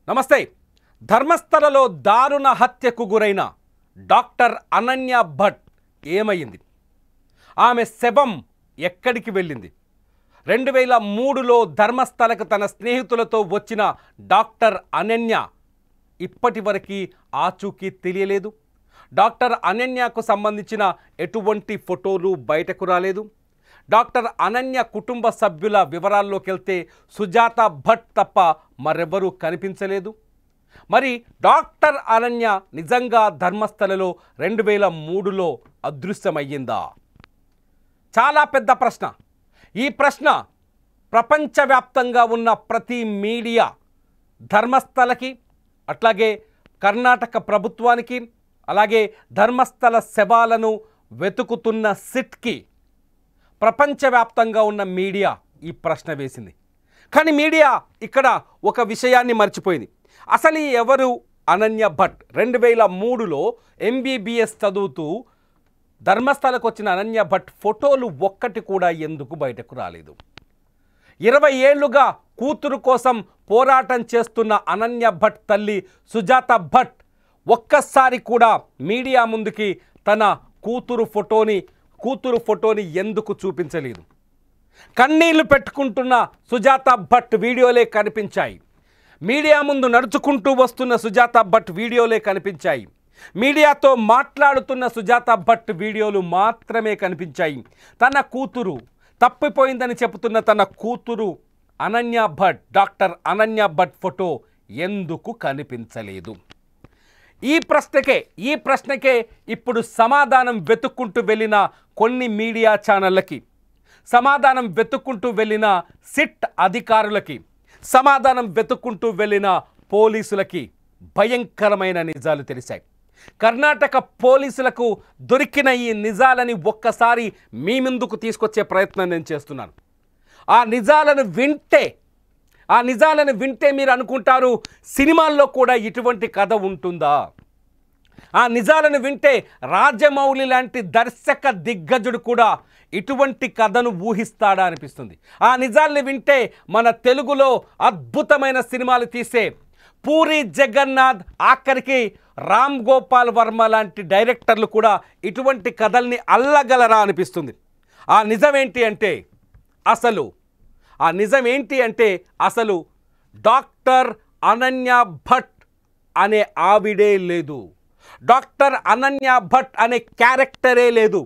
నమస్తే. ధర్మస్థలలో దారుణ హత్యకు గురైన డాక్టర్ అనన్య భట్ ఏమైంది? ఆమె శవం ఎక్కడికి వెళ్ళింది? 2003లో ధర్మస్థలకు తన స్నేహితులతో వచ్చిన డాక్టర్ అనన్య ఇప్పటివరకు ఆచూకీ తెలియలేదు. డాక్టర్ అనన్యకు సంబంధించిన ఎటువంటి ఫోటోలు బయటకు రాలేదు. డాక్టర్ అనన్య కుటుంబ సభ్యుల వివరాల్లోకి వెళ్తే సుజాత భట్ తప్ప మరెవరూ కనిపించలేదు. మరి డాక్టర్ అనన్య నిజంగా ధర్మస్థలలో 2003లో అదృశ్యమయ్యిందా? చాలా పెద్ద ప్రశ్న. ఈ ప్రశ్న ప్రపంచవ్యాప్తంగా ఉన్న ప్రతి మీడియా, ధర్మస్థలకి, అట్లాగే కర్ణాటక ప్రభుత్వానికి, అలాగే ధర్మస్థల శవాలను వెతుకుతున్న సిట్కి, ప్రపంచవ్యాప్తంగా ఉన్న మీడియా ఈ ప్రశ్న వేసింది. కానీ మీడియా ఇక్కడ ఒక విషయాన్ని మర్చిపోయింది. అసలు ఎవరు అనన్య భట్? 2003లో MBBS చదువుతూ ధర్మస్థలకు వచ్చిన అనన్య భట్ ఫోటోలు ఒక్కటి కూడా ఎందుకు బయటకు రాలేదు? 20 ఏళ్లుగా కూతురు కోసం పోరాటం చేస్తున్న అనన్య భట్ తల్లి సుజాత భట్ ఒక్కసారి కూడా మీడియా ముందుకి తన కూతురు ఫోటోని ఎందుకు చూపించలేదు? కన్నీళ్లు పెట్టుకుంటున్న సుజాత భట్ వీడియోలే కనిపించాయి. మీడియా ముందు నడుచుకుంటూ వస్తున్న సుజాత భట్ వీడియోలే కనిపించాయి. మీడియాతో మాట్లాడుతున్న సుజాత భట్ వీడియోలు మాత్రమే కనిపించాయి. తన కూతురు తప్పిపోయిందని చెబుతున్న తన కూతురు అనన్య భట్, డాక్టర్ అనన్య భట్ ఫోటో ఎందుకు కనిపించలేదు? ఈ ప్రశ్నకే ఇప్పుడు సమాధానం వెతుక్కుంటూ వెళ్ళిన కొన్ని మీడియా ఛానళ్ళకి, సమాధానం వెతుక్కుంటూ వెళ్ళిన సిట్ అధికారులకి, సమాధానం వెతుక్కుంటూ వెళ్ళిన పోలీసులకి భయంకరమైన నిజాలు తెలిసాయి. కర్ణాటక పోలీసులకు దొరికిన ఈ నిజాలని ఒక్కసారి మీ ముందుకు తీసుకొచ్చే ప్రయత్నం నేను చేస్తున్నాను. ఆ నిజాలను వింటే మీరు అనుకుంటారు, సినిమాల్లో కూడా ఇటువంటి కథ ఉంటుందా? ఆ నిజాలను వింటే రాజమౌళి లాంటి దర్శక దిగ్గజుడు కూడా ఇటువంటి కథను ఊహిస్తాడా అనిపిస్తుంది. ఆ నిజాలను వింటే మన తెలుగులో అద్భుతమైన సినిమాలు తీసే పూరి జగన్నాథ్, ఆఖరికి రామ్ గోపాల్ వర్మ లాంటి డైరెక్టర్లు కూడా ఇటువంటి కథల్ని అల్లగలరా అనిపిస్తుంది. ఆ నిజమేంటి అంటే అసలు డాక్టర్ అనన్య భట్ అనే ఆవిడే లేదు. డాక్టర్ అనన్య భట్ అనే క్యారెక్టరే లేదు.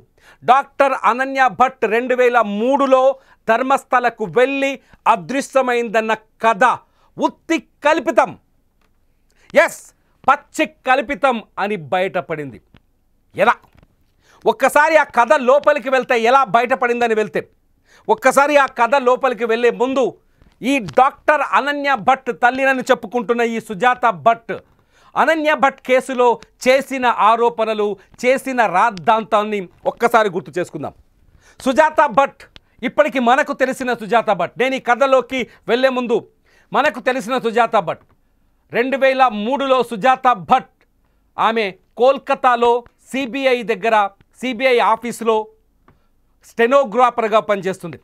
డాక్టర్ అనన్య భట్ 2003లో ధర్మస్థలకు వెళ్ళి అదృశ్యమైందన్న కథ ఉత్తి కల్పితం. పచ్చి కల్పితం అని బయటపడింది. ఎలా? ఒక్కసారి ఆ కథ లోపలికి వెళ్తే, ఎలా బయటపడిందని వెళ్తే, ఒక్కసారి ఆ కథ లోపలికి వెళ్ళే ముందు ఈ డాక్టర్ అనన్య భట్ తల్లినని చెప్పుకుంటున్న ఈ సుజాత భట్, అనన్య భట్ కేసులో చేసిన ఆరోపణలు, చేసిన రాద్ధాంతాన్ని ఒక్కసారి గుర్తు చేసుకుందాం. సుజాత భట్, ఇప్పటికి మనకు తెలిసిన సుజాత భట్, నేను ఈ కథలోకి వెళ్ళే ముందు మనకు తెలిసిన సుజాత భట్, 2003లో సుజాత భట్ ఆమె కోల్కతాలో సిబిఐ ఆఫీసులో స్టెనోగ్రాఫర్గా పనిచేస్తుంది.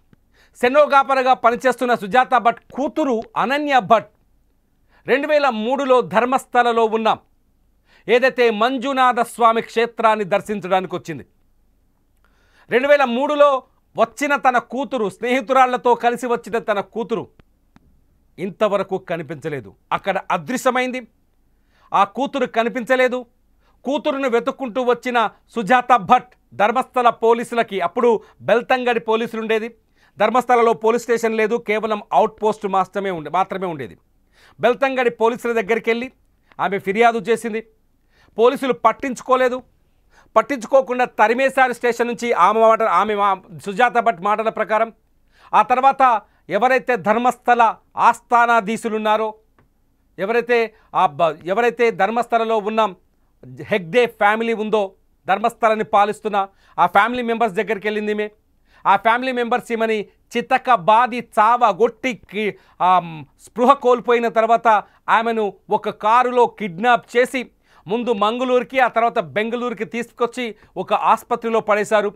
స్టెనోగ్రాఫర్గా పనిచేస్తున్న సుజాత భట్ కూతురు అనన్య భట్ 2003లో ధర్మస్థలలో ఉన్న ఏదైతే మంజునాథ స్వామి క్షేత్రాన్ని దర్శించడానికి వచ్చింది. 2003లో వచ్చిన తన కూతురు, స్నేహితురాళ్లతో కలిసి వచ్చిన తన కూతురు ఇంతవరకు కనిపించలేదు. అక్కడ అదృశ్యమైంది. ఆ కూతురు కనిపించలేదు. కూతురును వెతుక్కుంటూ వచ్చిన సుజాత భట్ ధర్మస్థల పోలీసులకి, అప్పుడు బెల్తంగడి పోలీసులు ఉండేది, ధర్మస్థలలో పోలీస్ స్టేషన్ లేదు, కేవలం అవుట్ పోస్ట్ మాత్రమే ఉండేది. బెల్తంగడి పోలీసుల దగ్గరికి వెళ్ళి ఆమె ఫిర్యాదు చేసింది. పోలీసులు పట్టించుకోకుండా తరిమేశారు స్టేషన్ నుంచి. ఆమె సుజాత భట్ మాటల ప్రకారం. ఆ తర్వాత ఎవరైతే ధర్మస్థల ఆస్థానాధీశులున్నారో, ఎవరైతే ధర్మస్థలలో ఉన్న హెగ్డే ఫ్యామిలీ ఉందో, ధర్మస్థలాన్ని పాలిస్తున్న ఆ ఫ్యామిలీ మెంబర్స్ దగ్గరికి వెళ్ళింది. ఆ ఫ్యామిలీ మెంబర్స్ ఈమెని చితక బాది చావగొట్టి స్పృహ కోల్పోయిన తర్వాత ఆమెను ఒక కారులో కిడ్నాప్ చేసి ముందు మంగళూరుకి, ఆ తర్వాత బెంగళూరుకి తీసుకొచ్చి ఒక ఆసుపత్రిలో పడేశారు.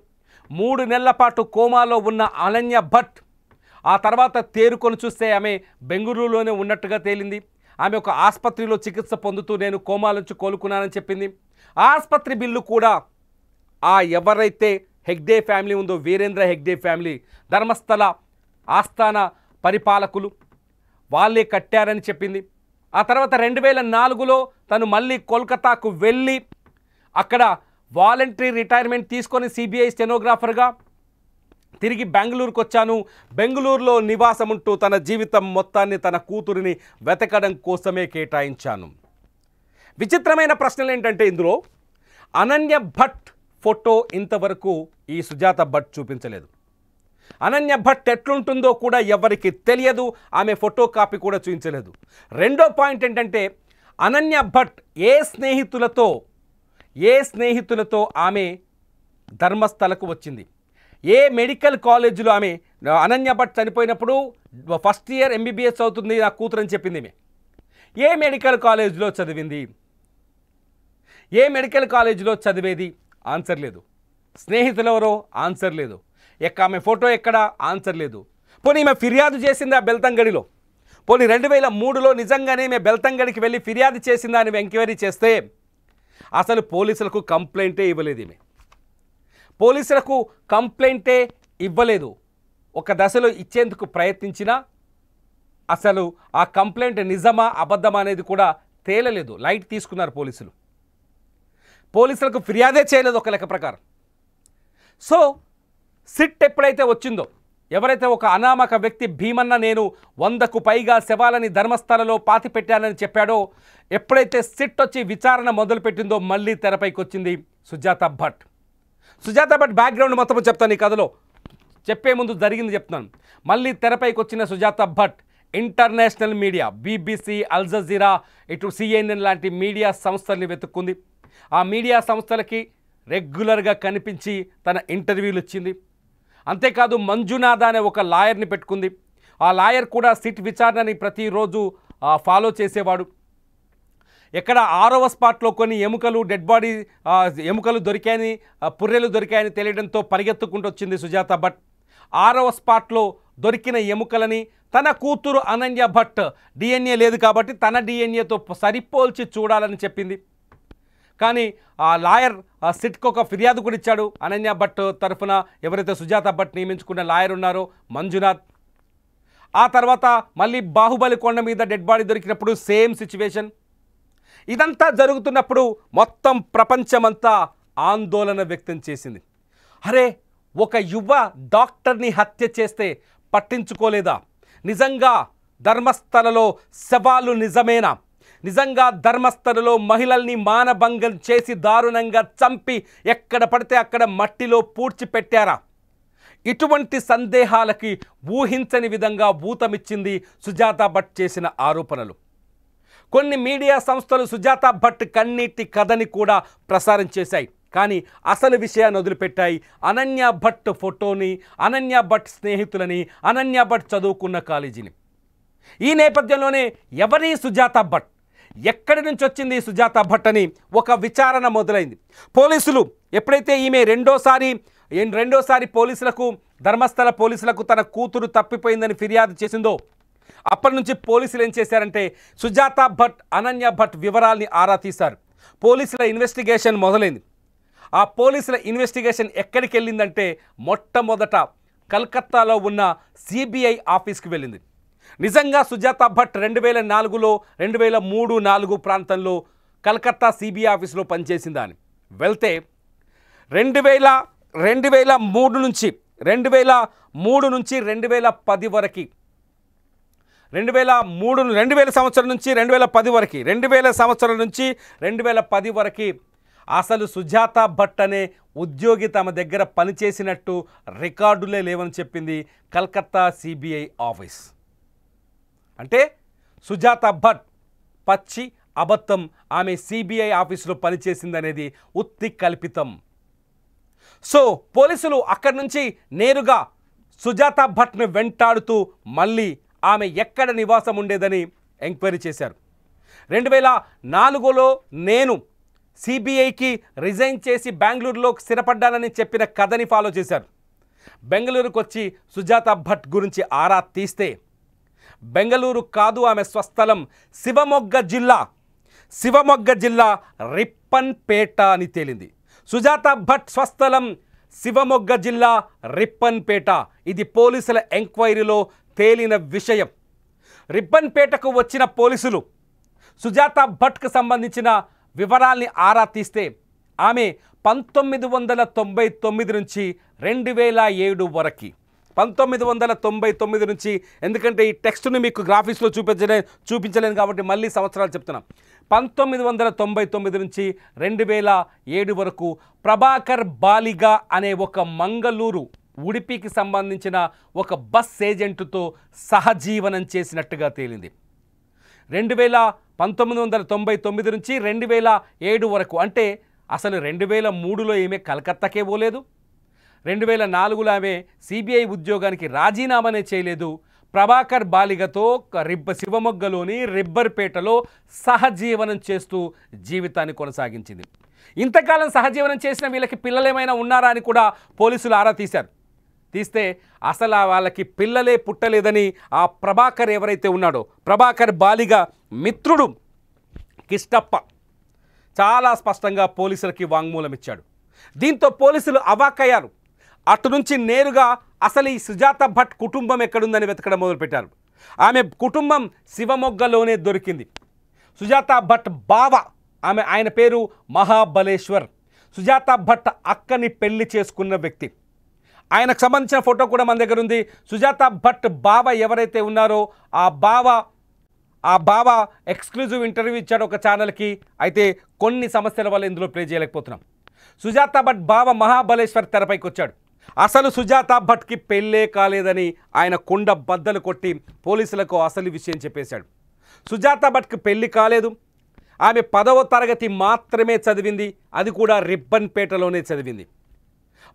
3 నెలల పాటు కోమాలో ఉన్న అనన్య భట్ ఆ తర్వాత తేరుకొని చూస్తే ఆమె బెంగళూరులోనే ఉన్నట్టుగా తేలింది. ఆమె ఒక ఆసుపత్రిలో చికిత్స పొందుతూ నేను కోమా నుంచి కోలుకున్నానని చెప్పింది. ఆసుపత్రి బిల్లు కూడా ఎవరైతే హెగ్డే ఫ్యామిలీ ఉందో, వీరేంద్ర హెగ్డే ఫ్యామిలీ, ధర్మస్థల ఆస్థాన పరిపాలకులు వాళ్ళే కట్టారని చెప్పింది. ఆ తర్వాత 2004లో తను మళ్ళీ కోల్కతాకు వెళ్ళి అక్కడ వాలంటరీ రిటైర్మెంట్ తీసుకొని సిబిఐ స్టెనోగ్రాఫర్గా తిరిగి బెంగళూరుకు వచ్చాను, బెంగళూరులో నివాసం ఉంటూ తన జీవితం మొత్తాన్ని తన కూతురిని వెతకడం కోసమే కేటాయించాను. విచిత్రమైన ప్రశ్నలు ఏంటంటే ఇందులో అనన్య భట్ ఫోటో ఇంతవరకు ఈ సుజాత భట్ చూపించలేదు. అనన్య భట్ ఎట్లుంటుందో కూడా ఎవరికి తెలియదు, ఆమె ఫోటో కాపీ కూడా చూపించలేదు. రెండో పాయింట్ ఏంటంటే అనన్య భట్ ఏ స్నేహితులతో ఆమె ధర్మస్థలకు వచ్చింది, ఏ మెడికల్ కాలేజీలో ఆమె అనన్య భట్ చనిపోయినప్పుడు ఫస్ట్ ఇయర్ ఎంబీబీఎస్ అవుతుంది నా కూతురు అని చెప్పింది. ఏ మెడికల్ కాలేజీలో చదివింది, ఏ మెడికల్ కాలేజీలో చదివేది, ఆన్సర్ లేదు. స్నేహితులు ఎవరో, ఆన్సర్ లేదు. ఆమె ఫోటో ఎక్కడ, ఆన్సర్ లేదు. పోనీ ఈమె ఫిర్యాదు చేసింది ఆ బెల్తంగడిలో, పోనీ 2003లో నిజంగానే ఈమె బెల్తంగడికి వెళ్ళి ఫిర్యాదు చేసిందా అని ఎంక్వైరీ చేస్తే అసలు పోలీసులకు కంప్లైంటే ఇవ్వలేదు. ఈమె పోలీసులకు కంప్లైంటే ఇవ్వలేదు. ఒక దశలో ఇచ్చేందుకు ప్రయత్నించినా అసలు ఆ కంప్లైంట్ నిజమా అబద్ధమా అనేది కూడా తేలలేదు. లైట్ తీసుకున్నారు పోలీసులకు ఫిర్యాదే చేయలేదు ఒక లెక్క ప్రకారం. సో సిట్ ఎప్పుడైతే వచ్చిందో, ఎవరైతే ఒక అనామక వ్యక్తి భీమన్న నేను 100కు పైగా శవాలని ధర్మస్థలలో పాతిపెట్టానని చెప్పాడో, ఎప్పుడైతే సిట్ వచ్చి విచారణ మొదలుపెట్టిందో మళ్ళీ తెరపైకి వచ్చింది సుజాత భట్. సుజాత భట్ బ్యాక్గ్రౌండ్ మొత్తం చెప్తాను, ఈ కథలో చెప్పే ముందు జరిగింది చెప్తున్నాను. మళ్ళీ తెరపైకి వచ్చిన Sujatha Bhat international media, BBC, Al Jazeera, ఇటు సిఎన్ఎన్ లాంటి మీడియా సంస్థల్ని వెతుక్కుంది. ఆ మీడియా సంస్థలకి రెగ్యులర్గా కనిపించి తన ఇంటర్వ్యూలు ఇచ్చింది. అంతేకాదు మంజునాథ అనే ఒక లాయర్ని పెట్టుకుంది. ఆ లాయర్ కూడా సిట్ విచారణని ప్రతిరోజు ఫాలో చేసేవాడు. ఎక్కడ 6వ స్పాట్లో కొన్ని ఎముకలు, డెడ్ బాడీ ఎముకలు దొరికాయని, పుర్రెలు దొరికాయని తెలియడంతో పరిగెత్తుకుంటూ వచ్చింది సుజాత భట్. 6వ స్పాట్లో దొరికిన ఎముకలని తన కూతురు అనన్య భట్ డిఎన్ఏ లేదు కాబట్టి తన డిఎన్ఏతో సరిపోల్చి చూడాలని చెప్పింది. కానీ ఆ లాయర్ సిట్కి ఒక ఫిర్యాదు కూడా ఇచ్చాడు. అనన్య భట్ తరఫున ఎవరైతే సుజాత భట్ నియమించుకున్న లాయర్ ఉన్నారో మంజునాథ్. ఆ తర్వాత మళ్ళీ బాహుబలి కొండ మీద డెడ్ బాడీ దొరికినప్పుడు సేమ్ సిచ్యువేషన్. ఇదంతా జరుగుతున్నప్పుడు మొత్తం ప్రపంచమంతా ఆందోళన వ్యక్తం చేసింది. అరే, ఒక యువ డాక్టర్ని హత్య చేస్తే పట్టించుకోలేదా? నిజంగా ధర్మస్థలలో శవాలు నిజమేనా? నిజంగా ధర్మస్థలలో మహిళల్ని మానభంగం చేసి దారుణంగా చంపి ఎక్కడ పడితే అక్కడ మట్టిలో పూడ్చిపెట్టారా? ఇటువంటి సందేహాలకి ఊహించని విధంగా ఊతమిచ్చింది సుజాత భట్ చేసిన ఆరోపణలు. కొన్ని మీడియా సంస్థలు సుజాత భట్ కన్నీటి కథని కూడా ప్రసారం చేశాయి. కానీ అసలు విషయాన్ని వదిలిపెట్టాయి. అనన్య భట్ ఫోటోని, అనన్య భట్ స్నేహితులని, అనన్య భట్ చదువుకున్న కాలేజీని. ఈ నేపథ్యంలోనే ఎవరి సుజాత భట్, ఎక్కడి నుంచి వచ్చింది సుజాత భట్ అని ఒక విచారణ మొదలైంది. పోలీసులు ఎప్పుడైతే ఈమె రెండోసారి పోలీసులకు, ధర్మస్థల పోలీసులకు తన కూతురు తప్పిపోయిందని ఫిర్యాదు చేసిందో అప్పటి నుంచి పోలీసులు ఏం చేశారంటే సుజాత భట్, అనన్య భట్ వివరాల్ని ఆరా తీశారు. పోలీసుల ఇన్వెస్టిగేషన్ మొదలైంది. ఆ పోలీసుల ఇన్వెస్టిగేషన్ ఎక్కడికి వెళ్ళిందంటే మొట్టమొదట కలకత్తాలో ఉన్న సిబిఐ ఆఫీస్కి వెళ్ళింది. నిజంగా సుజాత భట్ 2004లో 2003-4 ప్రాంతంలో కలకత్తా సిబిఐ ఆఫీస్లో పనిచేసిందా అని వెళ్తే 2003 నుంచి 2010 వరకు 2000 సంవత్సరం నుంచి 2010 వరకు 2000 సంవత్సరం నుంచి 2010 వరకు అసలు సుజాత భట్ అనే ఉద్యోగి తమ దగ్గర పనిచేసినట్టు రికార్డులే లేవని చెప్పింది కలకత్తా సిబిఐ ఆఫీస్. అంటే సుజాత భట్ పచ్చి అబద్ధం, ఆమె సిబిఐ ఆఫీసులో పనిచేసిందనేది ఉత్తి కల్పితం. సో పోలీసులు అక్కడి నుంచి నేరుగా సుజాత భట్ను వెంటాడుతూ మళ్ళీ ఆమె ఎక్కడ నివాసం ఉండేదని ఎంక్వైరీ చేశారు. 2004లో నేను సిబిఐకి రిజైన్ చేసి బెంగళూరులో స్థిరపడ్డానని చెప్పిన కథని ఫాలో చేశారు. బెంగళూరుకు వచ్చి సుజాత భట్ గురించి ఆరా తీస్తే బెంగళూరు కాదు, ఆమె స్వస్థలం శివమొగ్గ జిల్లా రిప్పన్పేట అని తేలింది. సుజాత భట్ స్వస్థలం శివమొగ్గ జిల్లా రిప్పన్పేట. ఇది పోలీసుల ఎంక్వైరీలో తేలిన విషయం. రిప్పన్పేటకు వచ్చిన పోలీసులు సుజాత భట్కు సంబంధించిన వివరాల్ని ఆరా తీస్తే ఆమె 1999 నుంచి 2007 వరకు 1999 నుంచి, ఎందుకంటే ఈ టెక్స్ట్ను మీకు గ్రాఫిక్స్లో చూపించలేను కాబట్టి మళ్ళీ సంవత్సరాలు చెప్తున్నాం. 1999 నుంచి 2007 వరకు ప్రభాకర్ బాలిగా అనే ఒక మంగళూరు ఉడిపికి సంబంధించిన ఒక బస్ ఏజెంటుతో సహజీవనం చేసినట్టుగా తేలింది. 1999 నుంచి 2007 వరకు, అంటే అసలు 2003లో ఈమె కలకత్తాకే పోలేదు, 2004లో ఆమె సిబిఐ ఉద్యోగానికి రాజీనామానే చేయలేదు. ప్రభాకర్ బాలిగతో శివమొగ్గలోని రిబ్బర్పేటలో సహజీవనం చేస్తూ జీవితాన్ని కొనసాగించింది. ఇంతకాలం సహజీవనం చేసిన వీళ్ళకి పిల్లలేమైనా ఉన్నారా అని కూడా పోలీసులు ఆరా తీస్తే అసలు వాళ్ళకి పిల్లలే పుట్టలేదని ఆ ప్రభాకర్ ఎవరైతే ఉన్నాడో, ప్రభాకర్ బాలిగ మిత్రుడు కిష్టప్ప చాలా స్పష్టంగా పోలీసులకి వాంగ్మూలం ఇచ్చాడు. దీంతో పోలీసులు అవాక్కయ్యారు. అటు నుంచి నేరుగా అసలు ఈ సుజాత భట్ కుటుంబం ఎక్కడుందని వెతకడం మొదలుపెట్టారు. ఆమె కుటుంబం శివమొగ్గలోనే దొరికింది. సుజాత భట్ బావ, ఆయన పేరు మహాబలేశ్వర్. సుజాత భట్ అక్కని పెళ్లి చేసుకున్న వ్యక్తి. ఆయనకు సంబంధించిన ఫోటో కూడా మన దగ్గర ఉంది. సుజాత భట్ బావ ఎవరైతే ఉన్నారో ఆ బావ ఎక్స్క్లూజివ్ ఇంటర్వ్యూ ఇచ్చాడు ఒక ఛానల్కి. అయితే కొన్ని సమస్యల వల్ల ఇందులో ప్లే చేయలేకపోతున్నాం. సుజాత భట్ బావ మహాబలేశ్వర్ తెరపైకి వచ్చాడు. అసలు సుజాత భట్కి పెళ్ళే కాలేదని ఆయన కుండ బద్దలు కొట్టి పోలీసులకు అసలు విషయం చెప్పేశాడు. సుజాత భట్కి పెళ్ళి కాలేదు. ఆమె 10వ తరగతి మాత్రమే చదివింది, అది కూడా రిబ్బన్పేటలోనే చదివింది.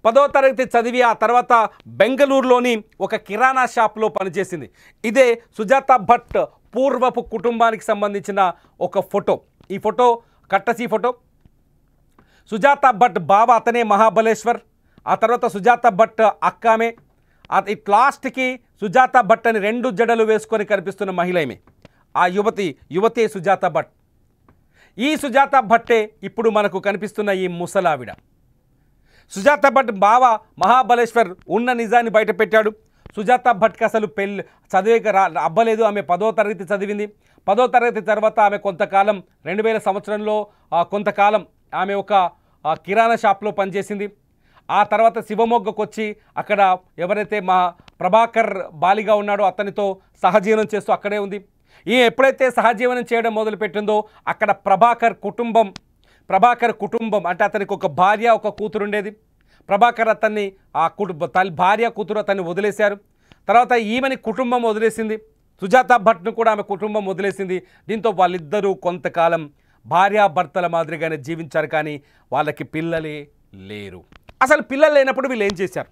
10వ తరగతి చదివి ఆ తర్వాత బెంగళూరులోని ఒక కిరాణా షాప్లో పనిచేసింది. ఇదే సుజాత భట్ పూర్వపు కుటుంబానికి సంబంధించిన ఒక ఫోటో. ఈ ఫోటో కట్టసి ఫోటో. సుజాత భట్ బావ అతనే మహాబలేశ్వర్. ఆ తర్వాత సుజాత భట్ అక్కామే. ఇట్ లాస్ట్కి సుజాత భట్ అని 2 జడలు వేసుకొని కనిపిస్తున్న మహిళ ఈమె. ఆ యువతే సుజాత భట్. ఈ సుజాత భట్టే ఇప్పుడు మనకు కనిపిస్తున్న ఈ ముసలావిడ. సుజాత భట్ బావ మహాబలేశ్వర్ ఉన్న నిజాన్ని బయటపెట్టాడు. సుజాత భట్కి అసలు చదివే అవ్వలేదు. ఆమె 10వ తరగతి చదివింది. 10వ తరగతి తర్వాత ఆమె కొంతకాలం 2000 సంవత్సరంలో కొంతకాలం ఆమె ఒక కిరాణా షాప్లో పనిచేసింది. ఆ తర్వాత శివమొగ్గకు వచ్చి అక్కడ ఎవరైతే ప్రభాకర్ బాలిగా ఉన్నాడో అతనితో సహజీవనం చేస్తూ అక్కడే ఉంది. ఎప్పుడైతే సహజీవనం చేయడం మొదలుపెట్టిందో అక్కడ ప్రభాకర్ కుటుంబం అంటే అతనికి ఒక భార్య ఒక కూతురు ఉండేది. ప్రభాకర్ అతన్ని భార్య కూతురు అతన్ని వదిలేశారు. తర్వాత ఈమెని కుటుంబం వదిలేసింది. సుజాత భట్ను కూడా ఆమె కుటుంబం వదిలేసింది. దీంతో వాళ్ళిద్దరూ కొంతకాలం భార్యాభర్తల మాదిరిగానే జీవించారు, కానీ వాళ్ళకి పిల్లలే లేరు. అసలు పిల్లలు లేనప్పుడు వీళ్ళు ఏం చేశారు?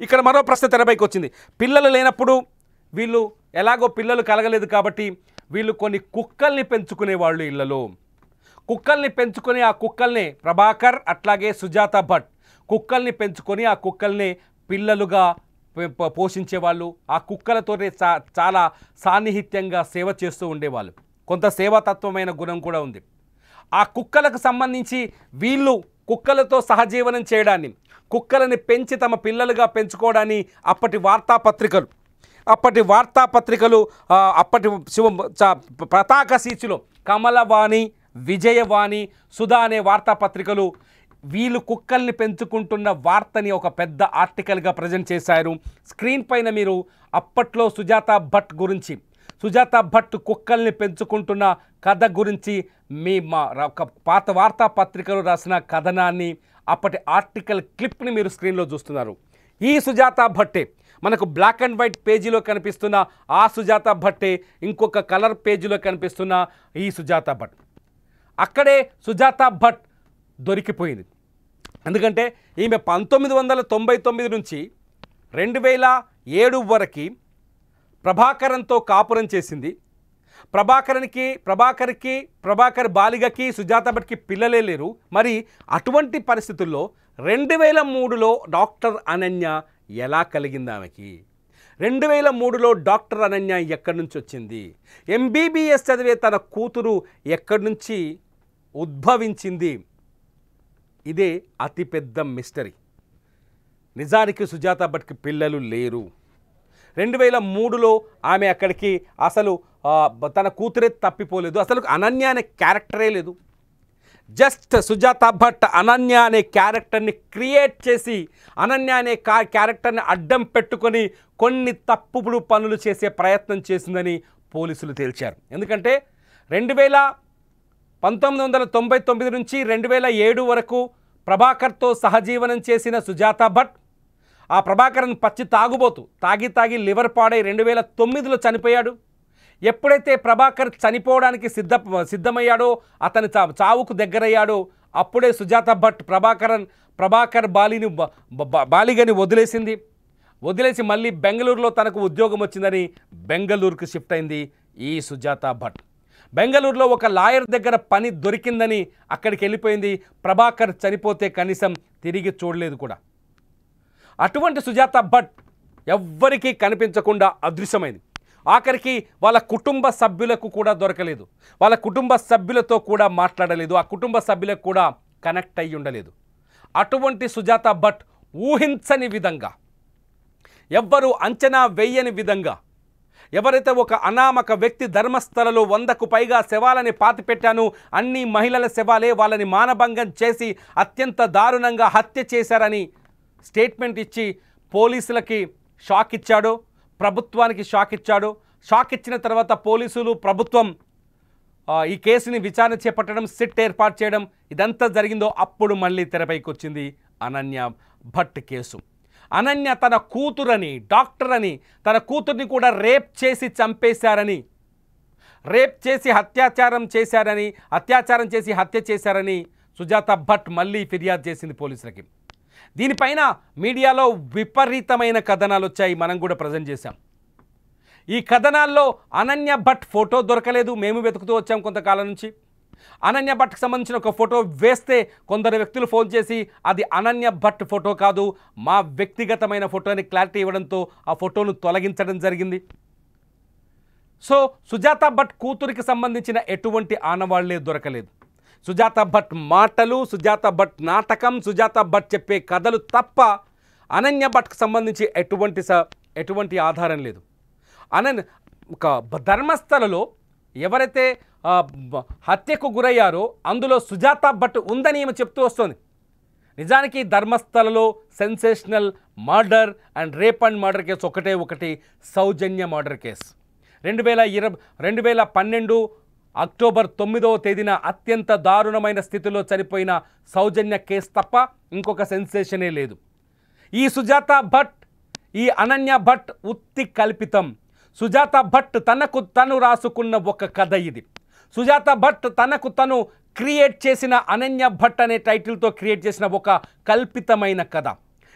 ఇక్కడ మరో ప్రశ్న తెరపైకి వచ్చింది. పిల్లలు లేనప్పుడు వీళ్ళు ఎలాగో పిల్లలు కలగలేదు కాబట్టి వీళ్ళు కొన్ని కుక్కల్ని పెంచుకునేవాళ్ళు ఇళ్లలో. కుక్కల్ని పెంచుకొని ఆ కుక్కల్ని ప్రభాకర్ అట్లాగే సుజాత భట్ కుక్కల్ని పెంచుకొని ఆ కుక్కల్ని పిల్లలుగా పోషించేవాళ్ళు. ఆ కుక్కలతోనే చాలా సాన్నిహిత్యంగా సేవ చేస్తూ ఉండేవాళ్ళు. కొంత సేవాతత్వమైన గుణం కూడా ఉంది. ఆ కుక్కలకు సంబంధించి వీళ్ళు కుక్కలతో సహజీవనం చేయడాన్ని, కుక్కలని పెంచి తమ పిల్లలుగా పెంచుకోవడాన్ని అప్పటి వార్తాపత్రికలు అప్పటి పతాక శీర్షికలో కమలవాణి, విజయవాణి, సుధా అనే వార్తాపత్రికలు వీళ్ళు కుక్కల్ని పెంచుకుంటున్న వార్తని ఒక పెద్ద ఆర్టికల్గా ప్రజెంట్ చేశారు. స్క్రీన్ పైన మీరు అప్పట్లో సుజాత భట్ కుక్కల్ని పెంచుకుంటున్న కథ గురించి పాత వార్తాపత్రికలు రాసిన కథనాన్ని, అప్పటి ఆర్టికల్ క్లిప్ని మీరు స్క్రీన్లో చూస్తున్నారు. ఈ సుజాత భట్టే మనకు బ్లాక్ అండ్ వైట్ పేజీలో కనిపిస్తున్న ఆ సుజాత భట్టే ఇంకొక కలర్ పేజీలో కనిపిస్తున్న ఈ సుజాత భట్. అక్కడే సుజాత భట్ దొరికిపోయింది. ఎందుకంటే ఈమె 1999 నుంచి 2007 వరకు ప్రభాకరంతో కాపురం చేసింది. ప్రభాకర్ బాలిగకి సుజాత భట్కి పిల్లలే లేరు. మరి అటువంటి పరిస్థితుల్లో 2003లో డాక్టర్ అనన్య ఎలా కలిగింది ఆమెకి? 2003లో డాక్టర్ అనన్య ఎక్కడి నుంచి వచ్చింది? ఎంబీబీఎస్ చదివే తన కూతురు ఎక్కడి నుంచి ఉద్భవించింది? ఇదే అతిపెద్ద మిస్టరీ. నిజానికి సుజాత భట్కి పిల్లలు లేరు. 2003లో ఆమె అక్కడికి అసలు తన కూతురే తప్పిపోలేదు. అసలు అనన్య అనే క్యారెక్టరే లేదు. జస్ట్ సుజాత భట్ అనన్య అనే క్యారెక్టర్ని క్రియేట్ చేసి అనన్య అనే క్యారెక్టర్ని అడ్డం పెట్టుకొని కొన్ని తప్పుడు పనులు చేసే ప్రయత్నం చేసిందని పోలీసులు తేల్చారు. ఎందుకంటే 1999 నుంచి 2007 వరకు ప్రభాకర్తో సహజీవనం చేసిన సుజాత భట్ ఆ ప్రభాకర్ని పచ్చి తాగుబోతు తాగి లివర్ పాడై 2009లో చనిపోయాడు. ఎప్పుడైతే ప్రభాకర్ చనిపోవడానికి సిద్ధమయ్యాడో, అతని చావుకు దగ్గరయ్యాడో, అప్పుడే సుజాత భట్ ప్రభాకర్ బాలిగని వదిలేసి మళ్ళీ బెంగళూరులో తనకు ఉద్యోగం వచ్చిందని బెంగళూరుకు షిఫ్ట్ అయింది ఈ సుజాత భట్. బెంగళూరులో ఒక లాయర్ దగ్గర పని దొరికిందని అక్కడికి వెళ్ళిపోయింది. ప్రభాకర్ చనిపోతే కనీసం తిరిగి చూడలేదు కూడా. అటువంటి సుజాత భట్ ఎవ్వరికీ కనిపించకుండా అదృశ్యమైంది. ఆఖరికి వాళ్ళ కుటుంబ సభ్యులకు కూడా దొరకలేదు. వాళ్ళ కుటుంబ సభ్యులతో కూడా మాట్లాడలేదు. ఆ కుటుంబ సభ్యులకు కూడా కనెక్ట్ అయ్యి ఉండలేదు. అటువంటి సుజాత భట్ ఊహించని విధంగా, ఎవ్వరూ అంచనా వేయని విధంగా, ఎవరైతే ఒక అనామక వ్యక్తి ధర్మస్థలలో 100కు పైగా శవాలని పాతిపెట్టాను, అన్ని మహిళల శవాలే, వాళ్ళని మానభంగం చేసి అత్యంత దారుణంగా హత్య చేశారని స్టేట్మెంట్ ఇచ్చి పోలీసులకి షాక్ ఇచ్చాడు, ప్రభుత్వానికి షాక్ ఇచ్చాడు. షాక్ ఇచ్చిన తర్వాత పోలీసులు, ప్రభుత్వం ఈ కేసుని విచారణ చేపట్టడం, సిట్ ఏర్పాటు చేయడం, ఇదంతా జరిగిందో అప్పుడు మళ్ళీ తెరపైకి వచ్చింది అనన్య భట్ కేసు. అనన్య తన కూతురని, డాక్టర్ అని, తన కూతుర్ని కూడా రేప్ చేసి చంపేశారని, రేప్ చేసి అత్యాచారం చేసి హత్య చేశారని సుజాత భట్ మళ్ళీ ఫిర్యాదు చేసింది పోలీసులకి. దీనిపైన మీడియాలో విపరీతమైన కథనాలు వచ్చాయి. మనం కూడా ప్రజెంట్ చేశాం. ఈ కథనాల్లో అనన్య భట్ ఫోటో దొరకలేదు. మేము వెతుకుతూ వచ్చాం కొంతకాలం నుంచి. అనన్య భట్కి సంబంధించిన ఒక ఫోటో వేస్తే కొందరు వ్యక్తులు ఫోన్ చేసి అది అనన్య భట్ ఫోటో కాదు, మా వ్యక్తిగతమైన ఫోటో అని క్లారిటీ ఇవ్వడంతో ఆ ఫోటోను తొలగించడం జరిగింది. సో సుజాత భట్ కూతురికి సంబంధించిన ఎటువంటి ఆనవాళ్లే దొరకలేదు. సుజాత భట్ మాటలు, సుజాత భట్ నాటకం, సుజాత భట్ చెప్పే కథలు తప్ప అనన్య భట్కి సంబంధించి ఎటువంటి ఆధారం లేదు. ఒక ధర్మస్థలలో ఎవరైతే హత్యకు గురయ్యారో అందులో సుజాత భట్ ఉందని ఈమె చెప్తూ వస్తుంది. నిజానికి ధర్మస్థలలో sensational murder and rape and murder case ఒకటి సౌజన్య మర్డర్ కేసు. 2012 అక్టోబర్ 9వ తేదీన అత్యంత దారుణమైన స్థితిలో చనిపోయిన సౌజన్య కేసు తప్ప ఇంకొక సెన్సేషనే లేదు. ఈ సుజాత భట్, ఈ అనన్య భట్ ఉత్తి కల్పితం. సుజాత భట్ తనకు తను రాసుకున్న ఒక కథ ఇది. సుజాత భట్ తనకు తను క్రియేట్ చేసిన, అనన్య భట్ అనే టైటిల్తో క్రియేట్ చేసిన ఒక కల్పితమైన కథ.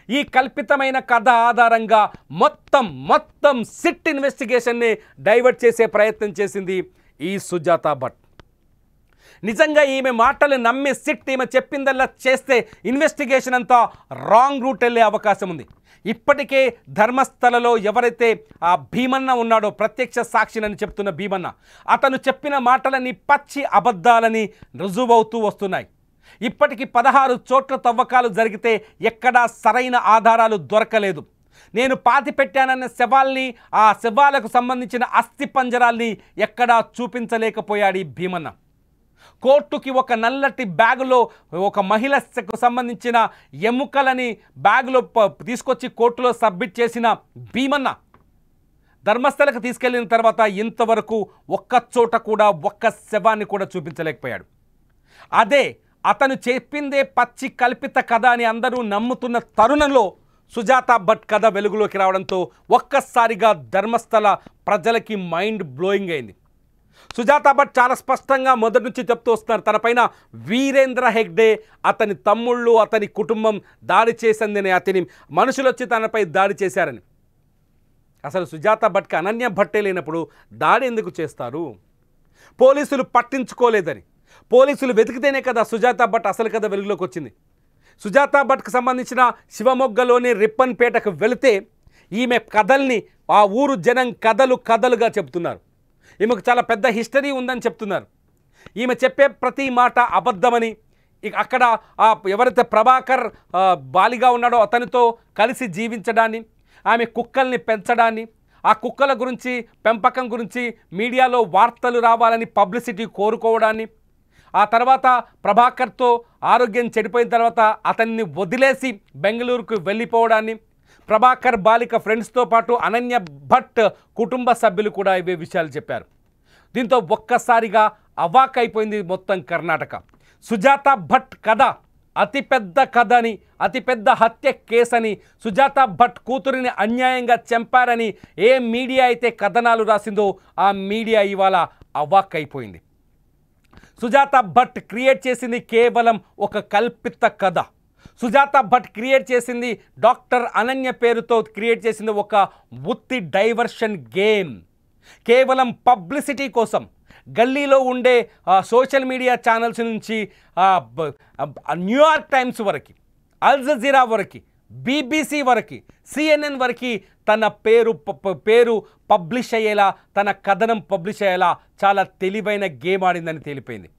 ఈ కల్పితమైన కథ ఆధారంగా మొత్తం సిట్ ఇన్వెస్టిగేషన్ని డైవర్ట్ చేసే ప్రయత్నం చేసింది ఈ సుజాత భట్. నిజంగా ఈమె మాటలు నమ్మి సిట్ ఈమె చెప్పిందల్లా చేస్తే ఇన్వెస్టిగేషన్ అంతా రాంగ్ రూట్ వెళ్ళే అవకాశం ఉంది. ఇప్పటికే ధర్మస్థలలో ఎవరైతే ఆ భీమన్న ఉన్నాడో, ప్రత్యక్ష సాక్షిని చెప్తున్న భీమన్న, అతను చెప్పిన మాటలని పచ్చి అబద్ధాలని రుజువవుతూ వస్తున్నాయి. ఇప్పటికి 16 చోట్ల తవ్వకాలు జరిగితే ఎక్కడా సరైన ఆధారాలు దొరకలేదు. నేను పాతిపెట్టానన్న శవాల్ని, ఆ శవాలకు సంబంధించిన అస్థి పంజరాల్ని ఎక్కడా చూపించలేకపోయాడు ఈ భీమన్న. కోర్టుకి ఒక నల్లటి బ్యాగులో ఒక మహిళకు సంబంధించిన ఎముకలని బ్యాగులో తీసుకొచ్చి కోర్టులో సబ్మిట్ చేసిన భీమన్న ధర్మస్థలకు తీసుకెళ్లిన తర్వాత ఇంతవరకు ఒక్క చోట కూడా ఒక్క శవాన్ని కూడా చూపించలేకపోయాడు. అదే అతను చెప్పిందే పచ్చి కల్పిత కథ అని అందరూ నమ్ముతున్న తరుణంలో సుజాత భట్ కథ వెలుగులోకి రావడంతో ఒక్కసారిగా ధర్మస్థల ప్రజలకి మైండ్ బ్లోయింగ్ అయింది. సుజాత భట్ చాలా స్పష్టంగా మొదటి నుంచి చెప్తూ వస్తున్నారు, తనపైన వీరేంద్ర హెగ్డే, అతని తమ్ముళ్ళు, అతని కుటుంబం దాడి చేసిందని, అతని మనుషులు వచ్చి తనపై దాడి చేశారని. అసలు సుజాత భట్కి అనన్య భట్టే లేనప్పుడు దాడి ఎందుకు చేస్తారు? పోలీసులు పట్టించుకోలేదని, పోలీసులు వెతికితేనే కదా సుజాత భట్ అసలు కథ వెలుగులోకి వచ్చింది. సుజాత భట్కి సంబంధించిన శివమొగ్గలోని రిప్పన్పేటకు వెళితే ఈమె కథల్ని ఆ ఊరు జనం కథలుగా చెప్తున్నారు. ఈమెకు చాలా పెద్ద హిస్టరీ ఉందని చెప్తున్నారు. ఈమె చెప్పే ప్రతి మాట అబద్ధమని, అక్కడ ఎవరైతే ప్రభాకర్ బాలిగా ఉన్నాడో అతనితో కలిసి జీవించడాన్ని, ఆమె కుక్కల్ని పెంచడాన్ని, ఆ కుక్కల గురించి పెంపకం గురించి మీడియాలో వార్తలు రావాలని పబ్లిసిటీ కోరుకోవడాన్ని, ఆ తర్వాత ప్రభాకర్తో ఆరోగ్యం చెడిపోయిన తర్వాత అతన్ని వదిలేసి బెంగళూరుకు వెళ్ళిపోవడాన్ని, ప్రభాకర్ బాలిక ఫ్రెండ్స్తో పాటు అనన్య భట్ కుటుంబ సభ్యులు కూడా ఇవే విషయాలు చెప్పారు. దీంతో ఒక్కసారిగా అవాకైపోయింది మొత్తం కర్ణాటక. సుజాత భట్ కథ అతిపెద్ద కథ అని, అతిపెద్ద హత్య కేసని, సుజాత భట్ కూతురిని అన్యాయంగా చంపారని ఏ మీడియా అయితే కథనాలు రాసిందో ఆ మీడియా ఇవాళ అవాకైపోయింది. సుజాత భట్ క్రియేట్ చేసింది కేవలం ఒక కల్పిత కథ. సుజాత భట్ క్రియేట్ చేసింది డాక్టర్ అనన్య పేరుతో క్రియేట్ చేసింది ఒక ఉత్తి డైవర్షన్ గేమ్. కేవలం పబ్లిసిటీ కోసం గల్లీలో ఉండే సోషల్ మీడియా ఛానల్స్ నుంచి న్యూయార్క్ టైమ్స్ వరకు, అల్ జజీరా వరకు, BBC వరకు, CNN వరకు తన పేరు పబ్లిష్ అయ్యేలా, తన కథనం పబ్లిష్ అయ్యేలా చాలా తెలివైన గేమ్ ఆడిందని తేలిపోయింది.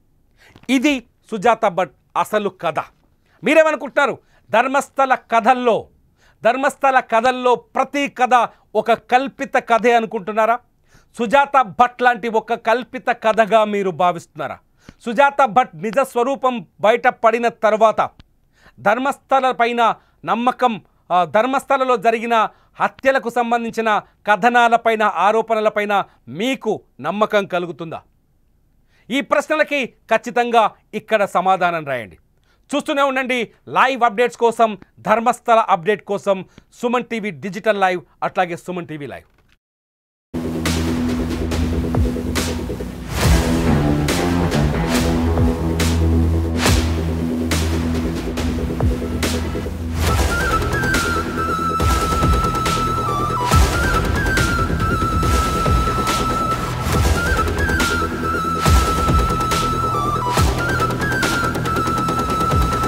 ఇది సుజాత భట్ అసలు కథ. మీరేమనుకుంటున్నారు? ధర్మస్థల కథల్లో ప్రతి కథ ఒక కల్పిత కథే అనుకుంటున్నారా? సుజాత భట్ లాంటి ఒక కల్పిత కథగా మీరు భావిస్తున్నారా? సుజాత భట్ నిజ స్వరూపం బయటపడిన తర్వాత ధర్మస్థల పైన నమ్మకం, ధర్మస్థలలో జరిగిన హత్యలకు సంబంధించిన కథనాలపైన, ఆరోపణలపైన మీకు నమ్మకం కలుగుతుందా? ఈ ప్రశ్నలకి ఖచ్చితంగా ఇక్కడ సమాధానం రాయండి. చూస్తూనే ఉండండి లైవ్ అప్డేట్స్ కోసం, ధర్మస్థల అప్డేట్ కోసం సుమన్ టీవీ డిజిటల్ లైవ్, అట్లాగే సుమన్ టీవీ లైవ్.